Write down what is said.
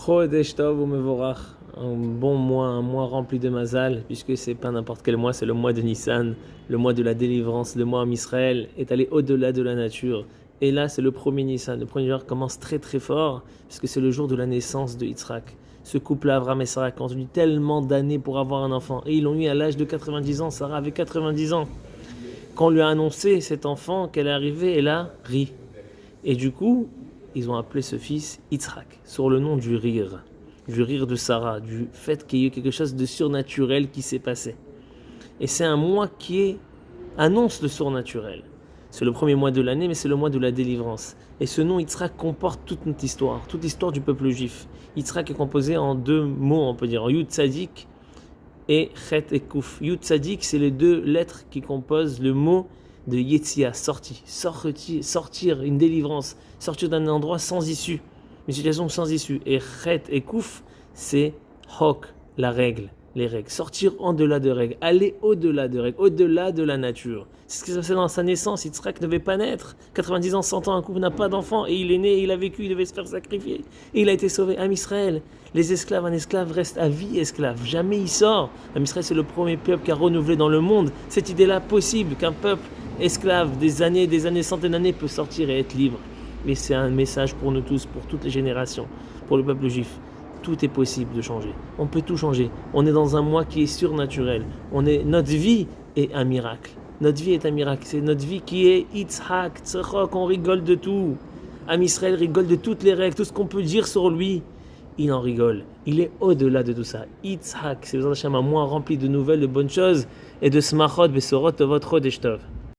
Chodesh Tov ou Mevorach, un bon mois, un mois rempli de mazal, puisque c'est pas n'importe quel mois, c'est le mois de Nissan, le mois de la délivrance, le mois où Israël est allé au-delà de la nature. Et là, c'est le premier Nissan. Le premier jour commence très très fort, puisque c'est le jour de la naissance de Yitzhak. Ce couple-là, Avraham et Sarah, qui ont eu tellement d'années pour avoir un enfant, et ils l'ont eu à l'âge de 90 ans. Sarah avait 90 ans. Quand on lui a annoncé cet enfant qu'elle est arrivée, elle a ri. Et du coup, ils ont appelé ce fils Yitzhak, sur le nom du rire de Sarah, du fait qu'il y ait eu quelque chose de surnaturel qui s'est passé. Et c'est un mois qui annonce le surnaturel. C'est le premier mois de l'année, mais c'est le mois de la délivrance. Et ce nom Yitzhak comporte toute toute l'histoire du peuple juif. Yitzhak est composé en deux mots, on peut dire, en Yud Tzadik et Chet et Kouf. Yud Tzadik, c'est les deux lettres qui composent le mot de Yetzia, sortir, une délivrance, sortir d'un endroit sans issue, une situation sans issue. Et Chet et Kouf, c'est Hok, la règle, les règles. Sortir en delà de règles, aller au-delà de règles, au-delà de la nature. C'est ce qui s'est passé dans sa naissance. Yitzhak ne devait pas naître. 90 ans, 100 ans, un couple n'a pas d'enfant. Et il est né, il a vécu, il devait se faire sacrifier. Et il a été sauvé. Am Israël, les esclaves, un esclave reste à vie esclave. Jamais il sort. Am Israël, c'est le premier peuple qui a renouvelé dans le monde cette idée-là possible qu'un peuple esclave des années, centaines d'années peut sortir et être libre. Mais c'est un message pour nous tous, pour toutes les générations, pour le peuple juif. Tout est possible de changer. On peut tout changer. On est dans un mois qui est surnaturel. Notre vie est un miracle. Notre vie est un miracle. C'est notre vie qui est Yitzhak, Tzachok. On rigole de tout. Am Israël rigole de toutes les règles, tout ce qu'on peut dire sur lui. Il en rigole. Il est au-delà de tout ça. Yitzhak, c'est un mois rempli de nouvelles, de bonnes choses et de smachot, besorot, tovot, chodesh tov.